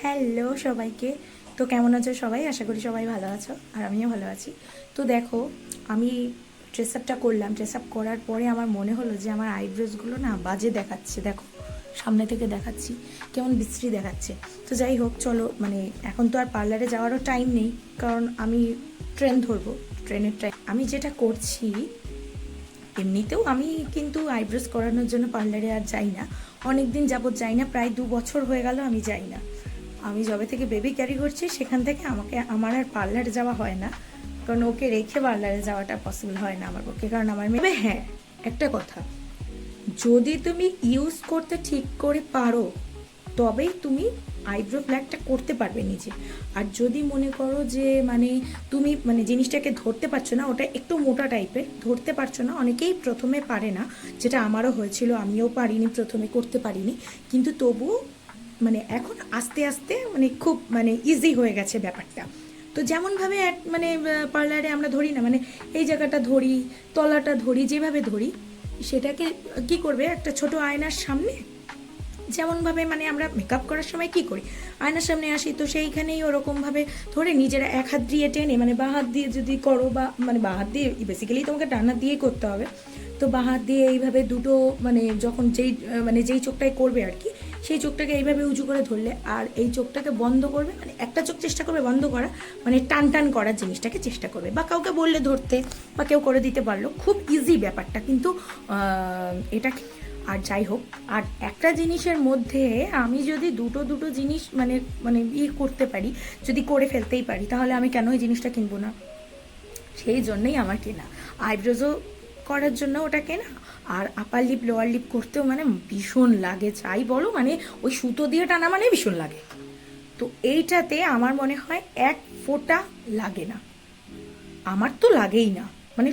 Hello সবাইকে। তো কেমন আছো সবাই? আশা করি সবাই ভালো আছো, আর আমিও ভালো আছি। তো দেখো, আমি ড্রেস আপটা করলাম। ড্রেস আপ করার পরে আমার মনে হলো যে আমার আইব্রোসগুলো না বাজে দেখাচ্ছে। দেখো, সামনে থেকে দেখাচ্ছি কেমন বিশ্রী দেখাচ্ছে। তো যাই হোক, চলো, মানে এখন তো আর পার্লারে যাওয়ারও টাইম নেই, কারণ আমি ট্রেন ধরবো, ট্রেনের টাইম। আমি যেটা করছি, এমনিতেও আমি কিন্তু আইব্রোস করানোর জন্য পার্লারে আর যাই না, অনেক দিন যাবত যাই না, প্রায় 2 বছর হয়ে গেল আমি যাই না। আমি যবে থেকে বেবি ক্যারি করছি সেখান থেকে আমার আর পার্লারে যাওয়া হয় না, কারণ ওকে রেখে পার্লারে যাওয়াটা পসিবল হয় না আমার পক্ষে, কারণ আমার মেয়ে। হ্যাঁ, একটা কথা, যদি তুমি ইউজ করতে ঠিক করে পারো তবেই তুমি আইব্রো প্ল্যাকটা করতে পারবে নিজে। আর যদি মনে করো যে তুমি জিনিসটাকে ধরতে পারছো না, ওটা একটু মোটা টাইপের, ধরতে পারছো না, অনেকেই প্রথমে পারে না, যেটা আমারও হয়েছিল, আমিও পারিনি, প্রথমে করতে পারিনি, কিন্তু তবুও এখন আস্তে আস্তে খুব ইজি হয়ে গেছে ব্যাপারটা। তো যেমনভাবে পার্লারে আমরা ধরি না, এই জায়গাটা ধরি, তলাটা ধরি, যেভাবে ধরি সেটাকে কি করবে, একটা ছোট আয়নার সামনে যেমনভাবে আমরা মেকআপ করার সময় কি করি, আয়নার সামনে আসি, তো সেইখানেই ওরকমভাবে ধরে নিজেরা এক হাত দিয়ে টেনে, বাঁ হাত দিয়ে যদি করো, বা বাঁ হাত দিয়ে, বেসিক্যালি তোমাকে ডান হাত দিয়েই করতে হবে, তো বাঁ হাত দিয়ে এইভাবে দুটো যখন যেই চোখটায় করবে আর কি, সেই চোখটাকে এইভাবে উঁচু করে ধরলে, আর এই চোখটাকে বন্ধ করবে, একটা চোখ চেষ্টা করবে বন্ধ করা, টান টান করার জিনিসটাকে চেষ্টা করবে, বা কাউকে বললে ধরতে, বা কেউ করে দিতে পারলো, খুব ইজি ব্যাপারটা কিন্তু এটা। আর যাই হোক, আর একটা জিনিসের মধ্যে আমি যদি দুটো জিনিস করতে পারি, যদি করে ফেলতেই পারি, তাহলে আমি কেন এই জিনিসটা কিনবো না? সেই জন্যই আমার কেনা। আইব্রোজও করার জন্য ওটা কেনা, আর আপার লিপ লোয়ার লিপ করতেও ভীষণ লাগে, চাই বলো, ওই সুতো দিয়ে টানা ভীষণ লাগে। তো এইটাতে আমার মনে হয় এক ফোঁটা লাগে না, আমার তো লাগেই না,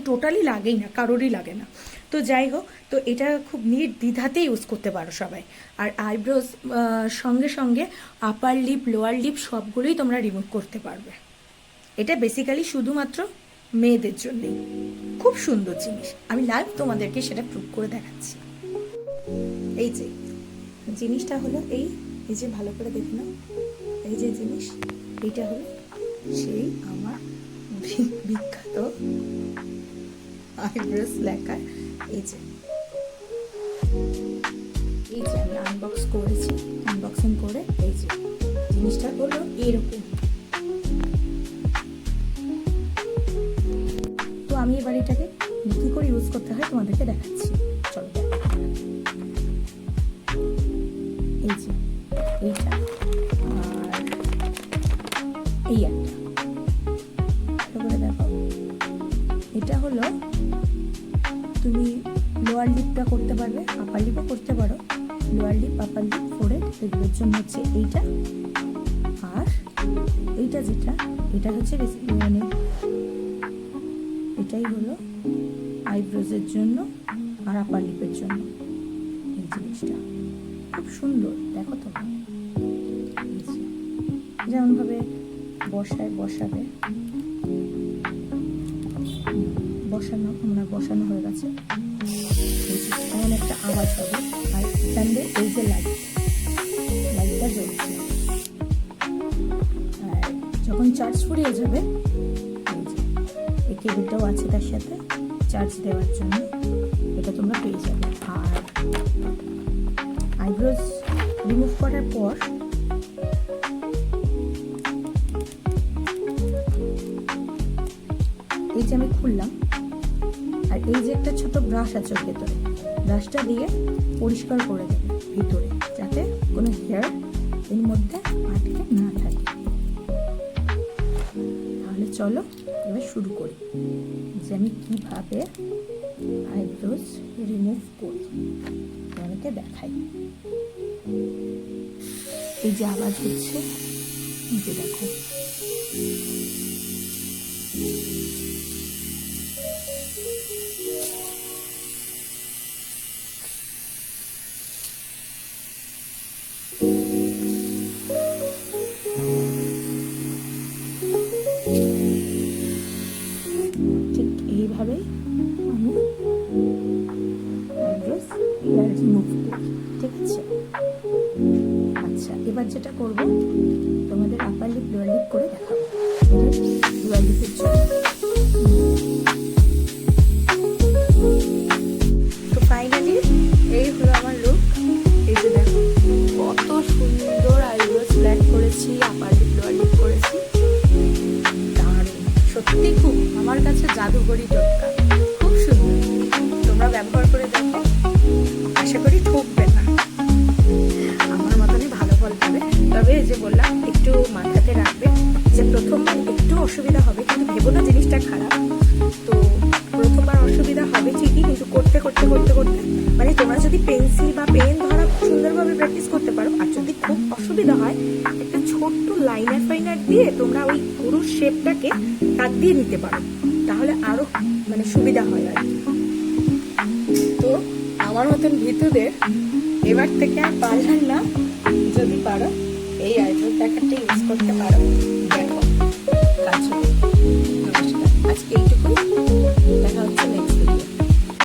টোটালি লাগেই না, কারোরই লাগে না। তো যাই হোক, তো এটা খুব নির্দ্বিধাতে ইউজ করতে পারো সবাই। আর আইব্রোজ সঙ্গে সঙ্গে আপার লিপ লোয়ার লিপ সবগুলোই তোমরা রিমুভ করতে পারবে। এটা বেসিক্যালি শুধুমাত্র মেয়েদের জন্যই, খুব সুন্দর জিনিস। আমি লাইভ তোমাদেরকে সেটা প্রুভ করে দেখাচ্ছি। এই যে জিনিসটা হলো, এই যে ভালো করে দেখে নাও, এই যে জিনিস, এইটা হলো সেই আমার বিখ্যাত আইব্রোস লেখার। এই যে আমি আনবক্স করেছি, আনবক্সিং করে এই যে জিনিসটা হলো এরকম। তো আমি এবার এটাকে কী করে ইউজ করতে হয় তোমাদেরকে দেখাচ্ছি, চলো। এই যে এইটা, আর এই একটা, ভালো করে দেখো, এটা হলো তুমি লোয়ার লিপটা করতে পারবে, আপার লিপও করতে পারো, lower lip, upper lip, forehead, এগুলোর জন্য হচ্ছে এইটা। আর এইটা যেটা, এটা হচ্ছে এটাই হলো আইব্রোজের জন্য আর আপার লিপের জন্য। এই জিনিসটা খুব সুন্দর, দেখো তোমরা, যেমনভাবে বসাবে, বসানো হয়ে গেছে, এমন একটা আওয়াজ হবে, আর এখানে এই যে লাইটটা জ্বলছে, আর যখন চার্জ ফুরিয়ে যাবে, এই কেবলটাও আছে তার সাথে চার্জ দেওয়ার জন্য, এটা তোমরা পেয়ে যাবে। আর আইব্রোজ রিমুভ করার পর এই যে আমি খুললাম, আর এই যে একটা ছোট ব্রাশ আছে ভেতরে, ব্রাশটা দিয়ে পরিষ্কার করে দেবে ভিতরে, যাতে কোনো হেয়ার এর মধ্যে আটকে না থাকে। তাহলে চলো এবার শুরু করি যে আমি কিভাবে আইব্রোজ রিমুভ করি, তোমাকে দেখাই। এই যে আওয়াজ হচ্ছে, এই যে দেখো, ঠিক এইভাবেই আমি আইব্রোজ রিমুভ করি, ঠিক আছে? আচ্ছা, এবার যেটা করবো, তোমাদের আপার লিপ লোয়ার লিপ করে দেখাবো। লোয়ার লিপের জন্য তো ফাইনালি এই হলো আমার লুক। এই যে দেখো কত সুন্দর আইব্রোজ ব্ল্যাক করেছি, আপার লিপ লোয়ার লিপ করেছি, দারুণ সত্যি, খুব আমার কাছে জাদুকরি টোটকা, খুব সুন্দর। তোমরা ব্যবহার করে দেখো, আশা করি ঠকবে না, আমার মতনই ভালো ফল পাবে। তবে এই যে বললাম একটু মাথাতে রাখবে যে প্রথমবার একটু অসুবিধা হবে, কিন্তু ভেবো না জিনিসটা খারাপ। তো প্রথমবার অসুবিধা হবে ঠিকই, কিন্তু করতে করতে করতে করতে মানে তোমরা যদি পেন্সিল বা পেন ধরা সুন্দরভাবে প্র্যাকটিস করতে পারো, আর যদি খুব অসুবিধা হয় একটা ছোট্ট লাইনার ফাইনার দিয়ে তোমরা ওই পুরো শেপটাকে কাট দিয়ে নিতে পারো, তাহলে আরো মানে সুবিধা হয় আর কি। তো আমার মতন ভিতুদের এবার থেকে আর পারলাম না, যদি পারো এই আইব্রো প্যাকেটটা ইউজ করতে পারো।